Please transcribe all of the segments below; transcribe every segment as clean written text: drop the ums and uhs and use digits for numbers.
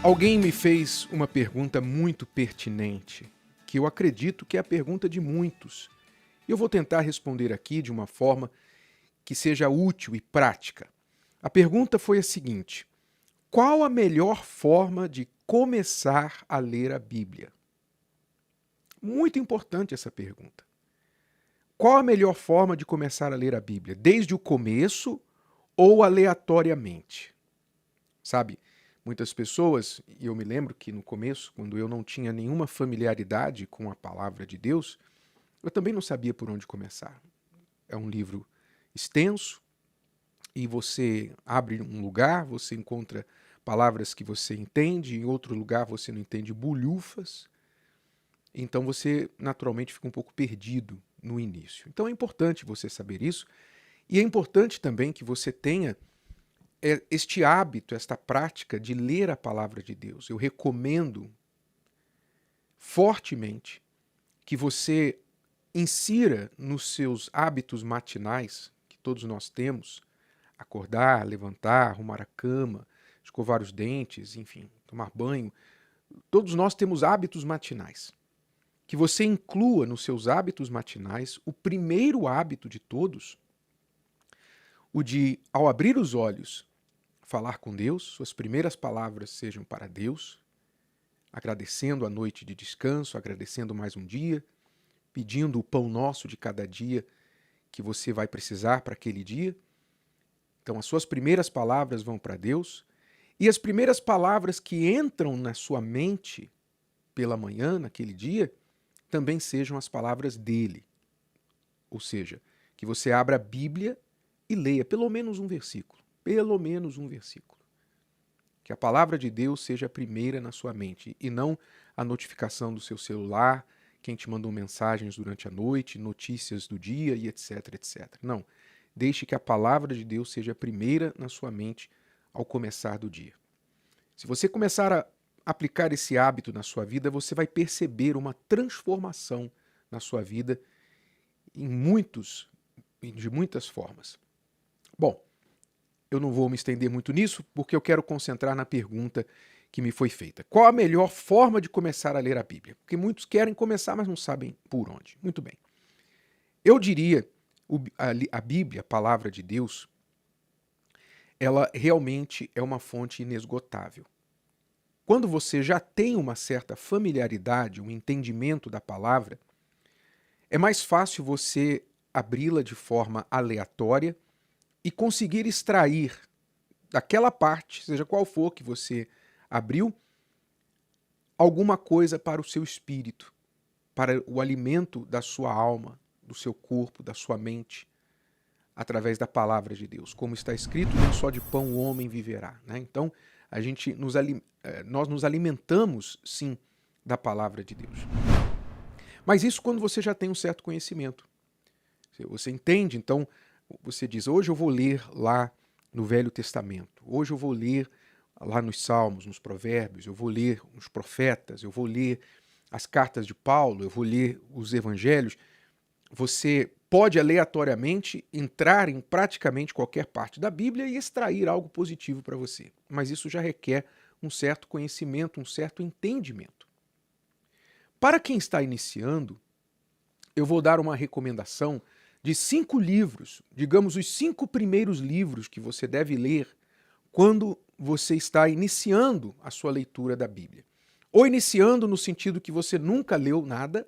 Alguém me fez uma pergunta muito pertinente, que eu acredito que é a pergunta de muitos. E eu vou tentar responder aqui de uma forma que seja útil e prática. A pergunta foi a seguinte: qual a melhor forma de começar a ler a Bíblia? Muito importante essa pergunta. Qual a melhor forma de começar a ler a Bíblia? Desde o começo ou aleatoriamente? Sabe, muitas pessoas, e eu me lembro que no começo, quando eu não tinha nenhuma familiaridade com a palavra de Deus, eu também não sabia por onde começar. É um livro extenso e você abre um lugar, você encontra palavras que você entende, em outro lugar você não entende bulhufas, então você naturalmente fica um pouco perdido no início. Então é importante você saber isso e é importante também que você tenha este hábito, esta prática de ler a palavra de Deus. Eu recomendo fortemente que você insira nos seus hábitos matinais, que todos nós temos, acordar, levantar, arrumar a cama, escovar os dentes, enfim, tomar banho. Todos nós temos hábitos matinais. Que você inclua nos seus hábitos matinais o primeiro hábito de todos, o de, ao abrir os olhos, falar com Deus, suas primeiras palavras sejam para Deus, agradecendo a noite de descanso, agradecendo mais um dia, pedindo o pão nosso de cada dia que você vai precisar para aquele dia. Então as suas primeiras palavras vão para Deus e as primeiras palavras que entram na sua mente pela manhã, naquele dia, também sejam as palavras dele. Ou seja, que você abra a Bíblia e leia pelo menos um versículo. Pelo menos um versículo. Que a palavra de Deus seja a primeira na sua mente e não a notificação do seu celular, quem te mandou mensagens durante a noite, notícias do dia e etc, etc. Não. Deixe que a palavra de Deus seja a primeira na sua mente ao começar do dia. Se você começar a aplicar esse hábito na sua vida, você vai perceber uma transformação na sua vida de muitas formas. Bom, eu não vou me estender muito nisso, porque eu quero concentrar na pergunta que me foi feita. Qual a melhor forma de começar a ler a Bíblia? Porque muitos querem começar, mas não sabem por onde. Muito bem. Eu diria, a Bíblia, a palavra de Deus, ela realmente é uma fonte inesgotável. Quando você já tem uma certa familiaridade, um entendimento da palavra, é mais fácil você abri-la de forma aleatória e conseguir extrair daquela parte, seja qual for que você abriu, alguma coisa para o seu espírito, para o alimento da sua alma, do seu corpo, da sua mente, através da palavra de Deus. Como está escrito, nem só de pão o homem viverá. Né? Então, nós nos alimentamos, sim, da palavra de Deus. Mas isso quando você já tem um certo conhecimento. Você entende, então, você diz, hoje eu vou ler lá no Velho Testamento, hoje eu vou ler lá nos Salmos, nos Provérbios, eu vou ler os profetas, eu vou ler as cartas de Paulo, eu vou ler os evangelhos. Você pode aleatoriamente entrar em praticamente qualquer parte da Bíblia e extrair algo positivo para você. Mas isso já requer um certo conhecimento, um certo entendimento. Para quem está iniciando, eu vou dar uma recomendação de 5 livros, digamos os 5 primeiros livros que você deve ler quando você está iniciando a sua leitura da Bíblia. Ou iniciando no sentido que você nunca leu nada,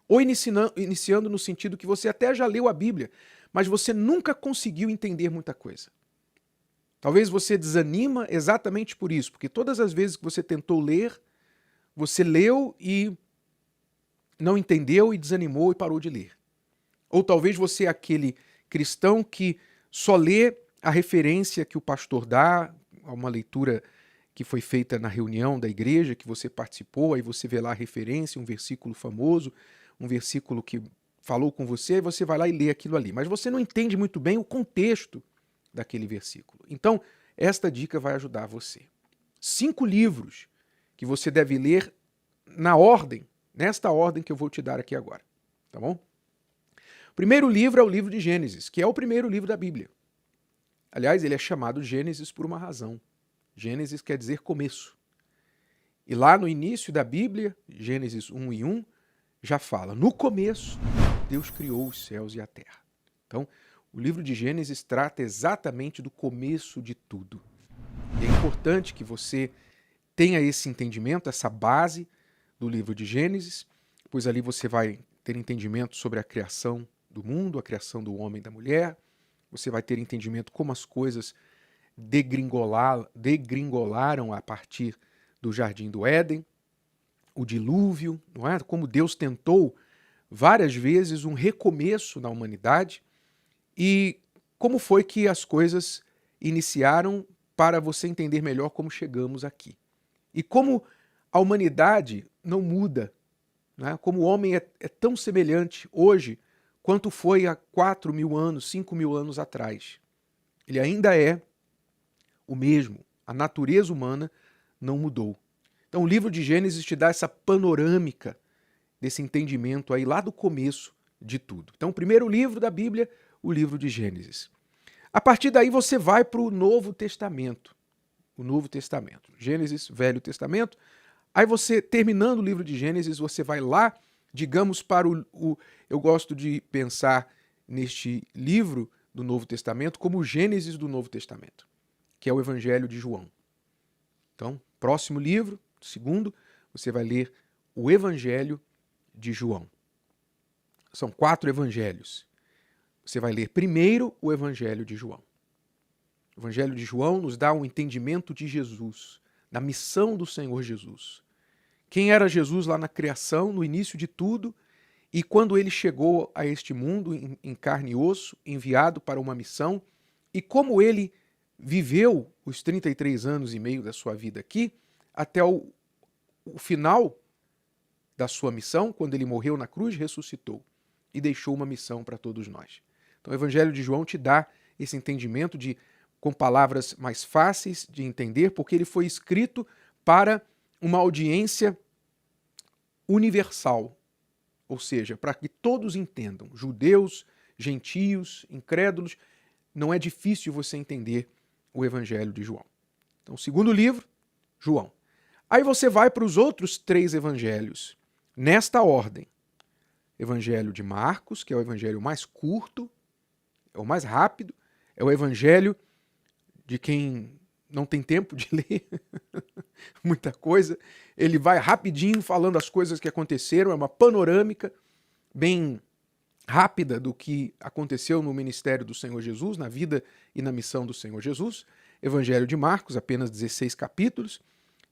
ou iniciando no sentido que você até já leu a Bíblia, mas você nunca conseguiu entender muita coisa. Talvez você desanima exatamente por isso, porque todas as vezes que você tentou ler, você leu e não entendeu e desanimou e parou de ler. Ou talvez você é aquele cristão que só lê a referência que o pastor dá, a uma leitura que foi feita na reunião da igreja, que você participou, aí você vê lá a referência, um versículo famoso, um versículo que falou com você, e você vai lá e lê aquilo ali. Mas você não entende muito bem o contexto daquele versículo. Então, esta dica vai ajudar você. 5 livros que você deve ler na ordem, nesta ordem que eu vou te dar aqui agora. Tá bom? O primeiro livro é o livro de Gênesis, que é o primeiro livro da Bíblia. Aliás, ele é chamado Gênesis por uma razão. Gênesis quer dizer começo. E lá no início da Bíblia, Gênesis 1:1, já fala: no começo, Deus criou os céus e a terra. Então, o livro de Gênesis trata exatamente do começo de tudo. E é importante que você tenha esse entendimento, essa base do livro de Gênesis, pois ali você vai ter entendimento sobre a criação do mundo, a criação do homem e da mulher, você vai ter entendimento como as coisas degringolaram a partir do Jardim do Éden, o dilúvio, não é? Como Deus tentou várias vezes um recomeço na humanidade e como foi que as coisas iniciaram para você entender melhor como chegamos aqui. E como a humanidade não muda, né? Como o homem é tão semelhante hoje quanto foi há 4.000 anos, 5.000 anos atrás. Ele ainda é o mesmo. A natureza humana não mudou. Então o livro de Gênesis te dá essa panorâmica desse entendimento aí lá do começo de tudo. Então o primeiro livro da Bíblia, o livro de Gênesis. A partir daí você vai para o Novo Testamento. O Novo Testamento. Gênesis, Velho Testamento. Aí você, terminando o livro de Gênesis, você vai lá, digamos, para eu gosto de pensar neste livro do Novo Testamento como o Gênesis do Novo Testamento, que é o Evangelho de João. Então, próximo livro, segundo, você vai ler o Evangelho de João. São 4 evangelhos. Você vai ler primeiro o Evangelho de João. O Evangelho de João nos dá um entendimento de Jesus, da missão do Senhor Jesus. Quem era Jesus lá na criação, no início de tudo, e quando ele chegou a este mundo em carne e osso, enviado para uma missão, e como ele viveu os 33 anos e meio da sua vida aqui, até o final da sua missão, quando ele morreu na cruz, ressuscitou e deixou uma missão para todos nós. Então o Evangelho de João te dá esse entendimento com palavras mais fáceis de entender, porque ele foi escrito para uma audiência universal, ou seja, para que todos entendam, judeus, gentios, incrédulos, não é difícil você entender o Evangelho de João. Então, segundo livro, João. Aí você vai para os outros 3 evangelhos, nesta ordem. Evangelho de Marcos, que é o evangelho mais curto, é o mais rápido, é o evangelho de quem não tem tempo de ler muita coisa. Ele vai rapidinho falando as coisas que aconteceram, é uma panorâmica bem rápida do que aconteceu no ministério do Senhor Jesus, na vida e na missão do Senhor Jesus. Evangelho de Marcos, apenas 16 capítulos.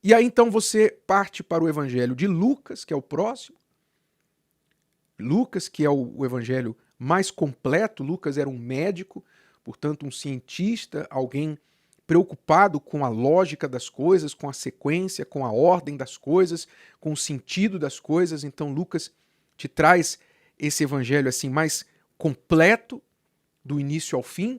E aí então você parte para o Evangelho de Lucas, que é o próximo. Lucas, que é o evangelho mais completo. Lucas era um médico, portanto um cientista, alguém preocupado com a lógica das coisas, com a sequência, com a ordem das coisas, com o sentido das coisas. Então Lucas te traz esse evangelho assim mais completo, do início ao fim.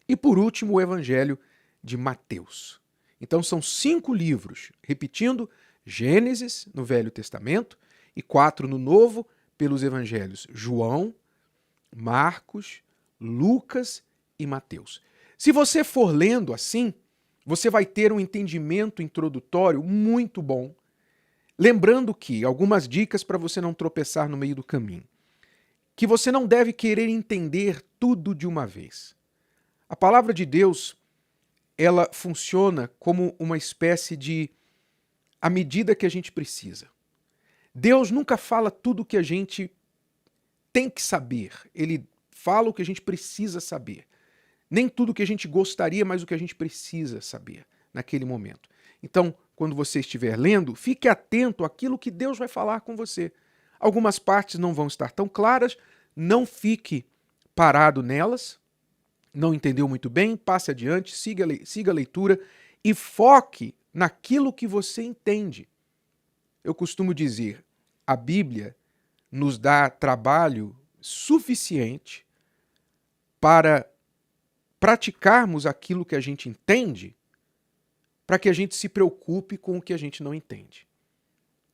E por último o evangelho de Mateus. Então são 5 livros, repetindo, Gênesis no Velho Testamento e 4 no Novo, pelos evangelhos João, Marcos, Lucas e Mateus. Se você for lendo assim, você vai ter um entendimento introdutório muito bom. Lembrando que, algumas dicas para você não tropeçar no meio do caminho, que você não deve querer entender tudo de uma vez. A palavra de Deus, ela funciona como uma espécie de a medida que a gente precisa. Deus nunca fala tudo o que a gente tem que saber. Ele fala o que a gente precisa saber. Nem tudo o que a gente gostaria, mas o que a gente precisa saber naquele momento. Então, quando você estiver lendo, fique atento àquilo que Deus vai falar com você. Algumas partes não vão estar tão claras, não fique parado nelas, não entendeu muito bem, passe adiante, siga a leitura e foque naquilo que você entende. Eu costumo dizer, a Bíblia nos dá trabalho suficiente para praticarmos aquilo que a gente entende, para que a gente se preocupe com o que a gente não entende.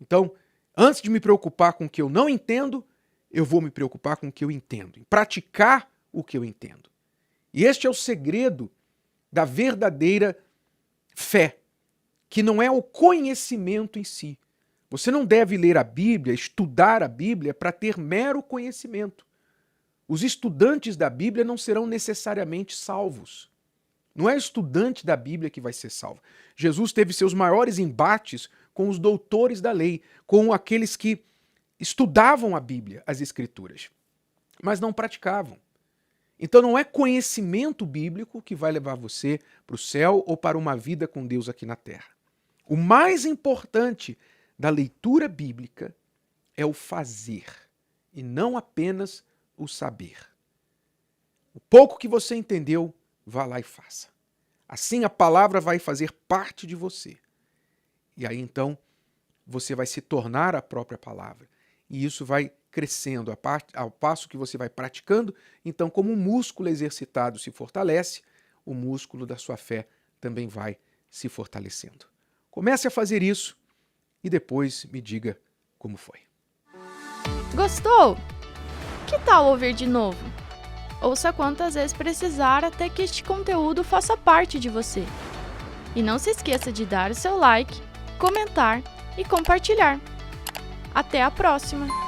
Então, antes de me preocupar com o que eu não entendo, eu vou me preocupar com o que eu entendo, em praticar o que eu entendo. E este é o segredo da verdadeira fé, que não é o conhecimento em si. Você não deve ler a Bíblia, estudar a Bíblia para ter mero conhecimento. Os estudantes da Bíblia não serão necessariamente salvos. Não é o estudante da Bíblia que vai ser salvo. Jesus teve seus maiores embates com os doutores da lei, com aqueles que estudavam a Bíblia, as Escrituras, mas não praticavam. Então não é conhecimento bíblico que vai levar você para o céu ou para uma vida com Deus aqui na terra. O mais importante da leitura bíblica é o fazer e não apenas o saber. O pouco que você entendeu, vá lá e faça. Assim a palavra vai fazer parte de você. E aí então você vai se tornar a própria palavra. E isso vai crescendo ao passo que você vai praticando. Então, como um músculo exercitado se fortalece, o músculo da sua fé também vai se fortalecendo. Comece a fazer isso e depois me diga como foi. Gostou? Que tal ouvir de novo? Ouça quantas vezes precisar até que este conteúdo faça parte de você. E não se esqueça de dar o seu like, comentar e compartilhar. Até a próxima!